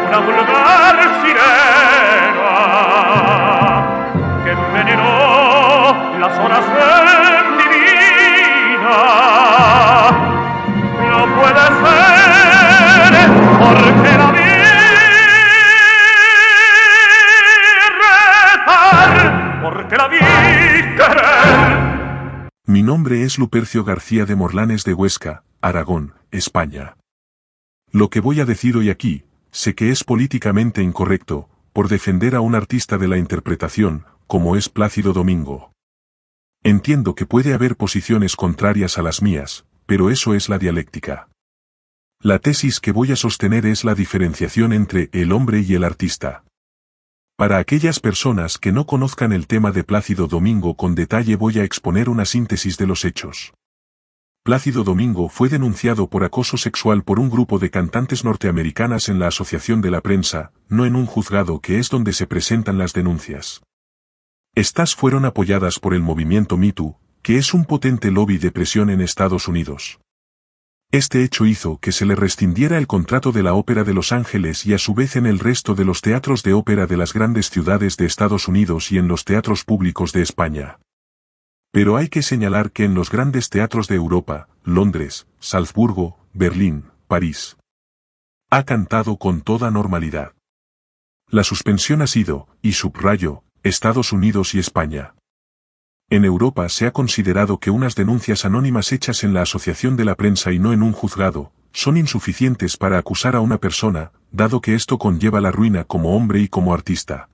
una vulgar sirena que envenenó las horas de mi vida. No puede ser porque la vi rezar, porque la vi querer. Mi nombre es Lupercio García de Morlanes de Huesca, Aragón, España. Lo que voy a decir hoy aquí, sé que es políticamente incorrecto, por defender a un artista de la interpretación, como es Plácido Domingo. Entiendo que puede haber posiciones contrarias a las mías, pero eso es la dialéctica. La tesis que voy a sostener es la diferenciación entre el hombre y el artista. Para aquellas personas que no conozcan el tema de Plácido Domingo con detalle voy a exponer una síntesis de los hechos. Plácido Domingo fue denunciado por acoso sexual por un grupo de cantantes norteamericanas en la Asociación de la Prensa, no en un juzgado que es donde se presentan las denuncias. Estas fueron apoyadas por el movimiento Me Too, que es un potente lobby de presión en Estados Unidos. Este hecho hizo que se le rescindiera el contrato de la Ópera de Los Ángeles y a su vez en el resto de los teatros de ópera de las grandes ciudades de Estados Unidos y en los teatros públicos de España. Pero hay que señalar que en los grandes teatros de Europa, Londres, Salzburgo, Berlín, París, ha cantado con toda normalidad. La suspensión ha sido, y subrayo, Estados Unidos y España. En Europa se ha considerado que unas denuncias anónimas hechas en la Asociación de la Prensa y no en un juzgado, son insuficientes para acusar a una persona, dado que esto conlleva la ruina como hombre y como artista.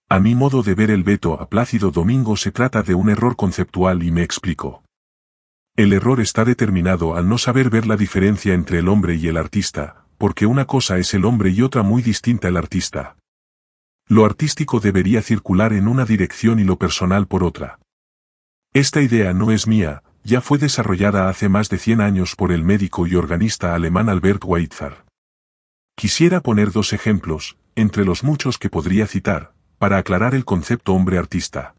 A mi modo de ver el veto a Plácido Domingo se trata de un error conceptual y me explico. El error está determinado al no saber ver la diferencia entre el hombre y el artista, porque una cosa es el hombre y otra muy distinta el artista. Lo artístico debería circular en una dirección y lo personal por otra. Esta idea no es mía, ya fue desarrollada hace más de 100 años por el médico y organista alemán Albert Schweitzer. Quisiera poner dos ejemplos, entre los muchos que podría citar, para aclarar el concepto hombre-artista.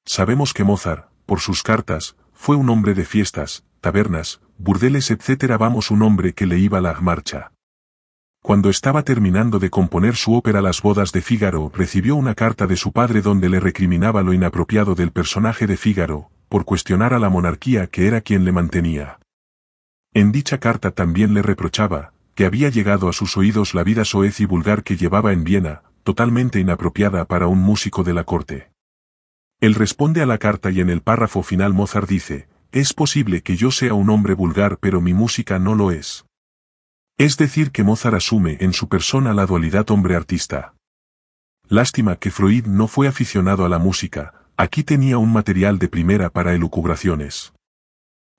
Sabemos que Mozart, por sus cartas, fue un hombre de fiestas, tabernas, burdeles etc. Vamos, un hombre que le iba la marcha. Cuando estaba terminando de componer su ópera Las bodas de Fígaro, recibió una carta de su padre donde le recriminaba lo inapropiado del personaje de Fígaro, por cuestionar a la monarquía que era quien le mantenía. En dicha carta también le reprochaba, que había llegado a sus oídos la vida soez y vulgar que llevaba en Viena, totalmente inapropiada para un músico de la corte. Él responde a la carta y en el párrafo final Mozart dice, es posible que yo sea un hombre vulgar pero mi música no lo es. Es decir que Mozart asume en su persona la dualidad hombre-artista. Lástima que Freud no fue aficionado a la música, aquí tenía un material de primera para elucubraciones.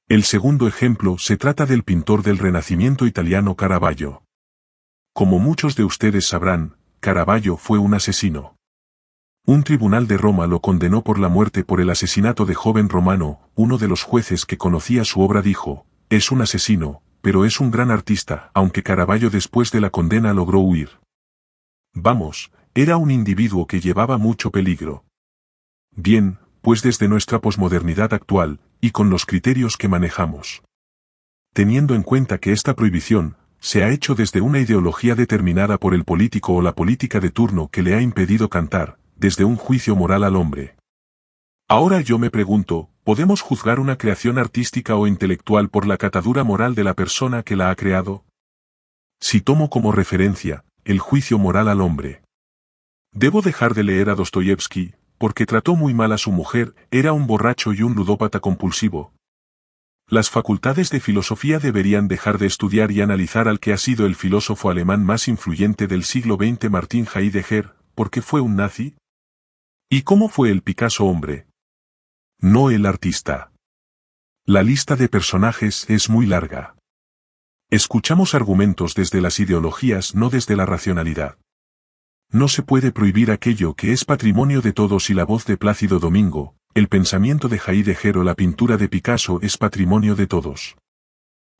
El segundo ejemplo se trata del pintor del Renacimiento italiano Caravaggio. Como muchos de ustedes sabrán, Caravaggio fue un asesino. Un tribunal de Roma lo condenó por la muerte por el asesinato de joven romano. Uno de los jueces que conocía su obra dijo, es un asesino, pero es un gran artista, aunque Caravaggio después de la condena logró huir. Vamos, era un individuo que llevaba mucho peligro. Bien, pues desde nuestra posmodernidad actual, y con los criterios que manejamos. Teniendo en cuenta que esta prohibición, se ha hecho desde una ideología determinada por el político o la política de turno que le ha impedido cantar, desde un juicio moral al hombre. Ahora yo me pregunto, ¿podemos juzgar una creación artística o intelectual por la catadura moral de la persona que la ha creado? Si tomo como referencia, el juicio moral al hombre. Debo dejar de leer a Dostoyevsky, porque trató muy mal a su mujer, era un borracho y un ludópata compulsivo. Las facultades de filosofía deberían dejar de estudiar y analizar al que ha sido el filósofo alemán más influyente del siglo XX Martin Heidegger, porque fue un nazi. ¿Y cómo fue el Picasso hombre? No el artista. La lista de personajes es muy larga. Escuchamos argumentos desde las ideologías, no desde la racionalidad. No se puede prohibir aquello que es patrimonio de todos y la voz de Plácido Domingo, el pensamiento de Heidegger o la pintura de Picasso es patrimonio de todos.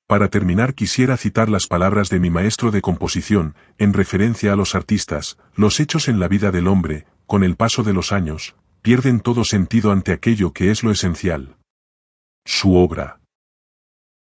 Para terminar quisiera citar las palabras de mi maestro de composición, en referencia a los artistas, los hechos en la vida del hombre, con el paso de los años, pierden todo sentido ante aquello que es lo esencial. Su obra.